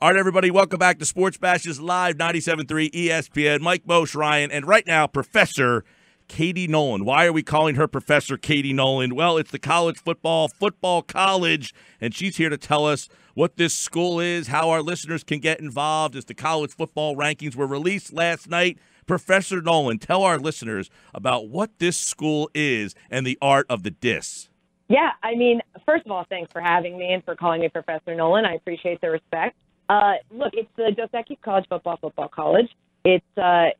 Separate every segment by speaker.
Speaker 1: All right, everybody, welcome back to Sports Bashes Live, 97.3 ESPN. Mike Mosh, Ryan, and right now, Professor Katie Nolan. Why are we calling her Professor Katie Nolan? Well, it's the college football college, and she's here to tell us what this school is, how our listeners can get involved as the college football rankings were released last night. Professor Nolan, tell our listeners about what this school is and the art of the dis.
Speaker 2: Yeah, I mean, first of all, thanks for having me and for calling me Professor Nolan. I appreciate the respect. Look, it's the Dos Equis College Football College. It's a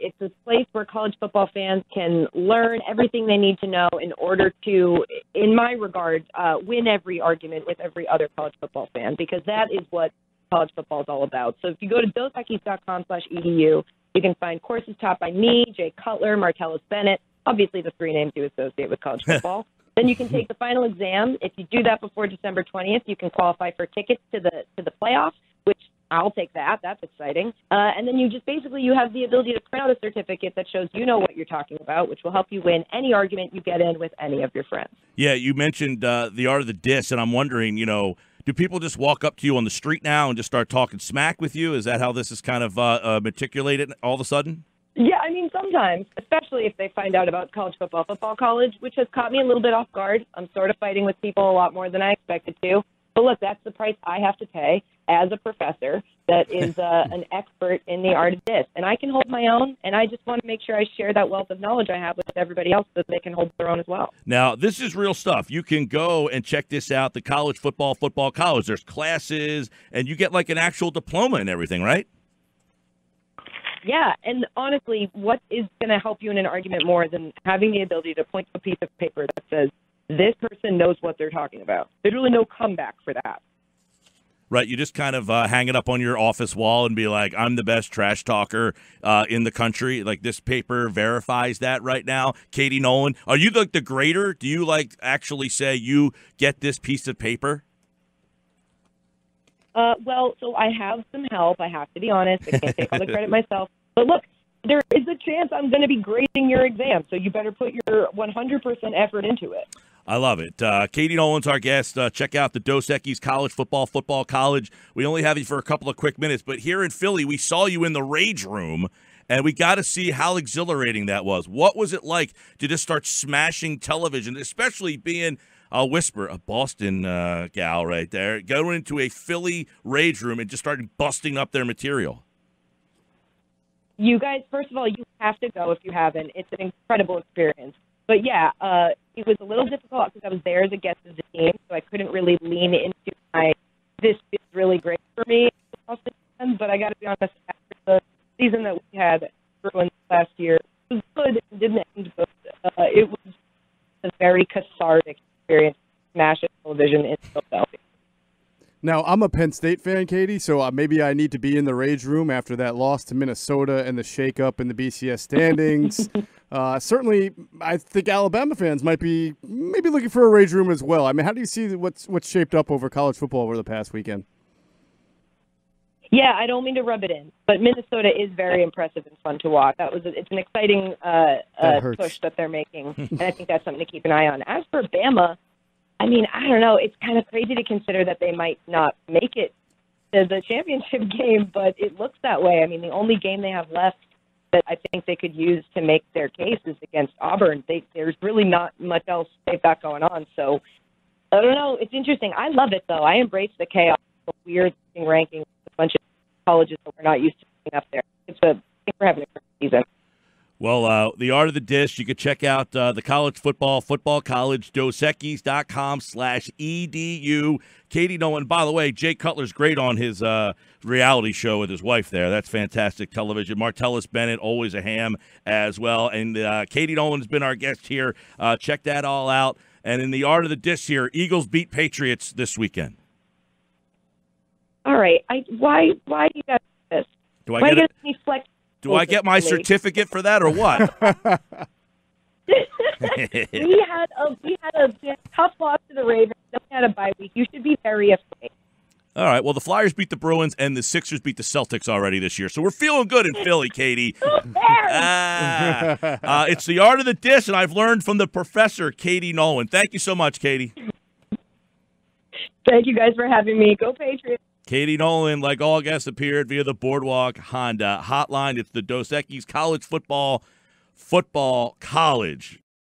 Speaker 2: place where college football fans can learn everything they need to know in order to, in my regard, win every argument with every other college football fan, because that is what college football is all about. So if you go to dosequis.com/edu, you can find courses taught by me, Jay Cutler, Martellus Bennett, obviously the three names you associate with college football. Then you can take the final exam. If you do that before December 20th, you can qualify for tickets to the playoffs, which I'll take that. That's exciting. And then you have the ability to print out a certificate that shows you know what you're talking about, which will help you win any argument you get in with any of your friends. Yeah,
Speaker 1: you mentioned the art of the dis, and I'm wondering, do people just walk up to you on the street now and just start talking smack with you? Is that how this is kind of matriculated all of a sudden?
Speaker 2: Yeah, I mean, sometimes, especially if they find out about college football college, which has caught me a little bit off guard. I'm sort of fighting with people a lot more than I expected to. But look, that's the price I have to pay as a professor that is an expert in the art of this. And I can hold my own, and I just want to make sure I share that wealth of knowledge I have with everybody else so that they can hold their own as well.
Speaker 1: Now, this is real stuff. You can go and check this out, the college football college. There's classes, and you get like an actual diploma and everything, right?
Speaker 2: Yeah, and honestly, what is going to help you in an argument more than having the ability to point to a piece of paper that says, this person knows what they're talking about? There's really no comeback for that.
Speaker 1: Right, you just kind of hang it up on your office wall and be like, I'm the best trash talker in the country. Like, this paper verifies that right now. Katie Nolan, are you like the grader? Do you actually say you get this piece of paper?
Speaker 2: Well, so I have some help. I have to be honest. I can't take all the credit myself. But look, there is a chance I'm going to be grading your exam, so you better put your 100% effort into it.
Speaker 1: I love it. Katie Nolan's our guest. Check out the Dos Equis College Football College. We only have you for a couple of quick minutes, but here in Philly, we saw you in the Rage Room, and we got to see how exhilarating that was. What was it like to just start smashing television, especially being I'll whisper, a Boston gal right there, going into a Philly Rage Room and just starting busting up their material?
Speaker 2: You guys, first of all, you have to go if you haven't. It's an incredible experience. But, yeah, it was a little difficult because I was there as a guest of the team, so I couldn't really lean into this is really great for me. But I got to be honest, after the season that we had last year, it was good. It didn't end, but it was a very cathartic experience to smash a television in Philadelphia.
Speaker 3: Now, I'm a Penn State fan, Katie, so maybe I need to be in the Rage Room after that loss to Minnesota and the shakeup in the BCS standings. Certainly, I think Alabama fans might be maybe looking for a Rage Room as well. I mean, how do you see what's shaped up over college football over the past weekend?
Speaker 2: Yeah, I don't mean to rub it in, but Minnesota is very impressive and fun to watch. It's an exciting push that they're making, and I think that's something to keep an eye on. As for Bama, I mean, I don't know. It's kind of crazy to consider that they might not make it to the championship game, but it looks that way. I mean, the only game they have left that I think they could use to make their case is against Auburn. There's really not much else they've got going on. So, I don't know. It's interesting. I love it, though. I embrace the chaos, the weird rankings, a bunch of colleges that we're not used to seeing up there. I think we're having a great season.
Speaker 1: Well, the art of the dish, you can check out the college football college, dosequis.com/edu. Katie Nolan, by the way, Jay Cutler's great on his reality show with his wife there. That's fantastic television. Martellus Bennett, always a ham as well. And Katie Nolan has been our guest here. Check that all out. And in the art of the dish here, Eagles beat Patriots this weekend.
Speaker 2: All right. Why do you guys do this?
Speaker 1: Do I get my certificate for that or what?
Speaker 2: we had a tough loss to the Ravens. Then we had a bye week. You should be very afraid.
Speaker 1: All right. Well, the Flyers beat the Bruins and the Sixers beat the Celtics already this year, so we're feeling good in Philly, Katie. It's the art of the dish, and I've learned from the professor, Katie Nolan. Thank you so much, Katie.
Speaker 2: Thank you guys for having me. Go Patriots.
Speaker 1: Katie Nolan, like all guests, appeared via the Boardwalk Honda hotline. It's the Dos Equis College Football College.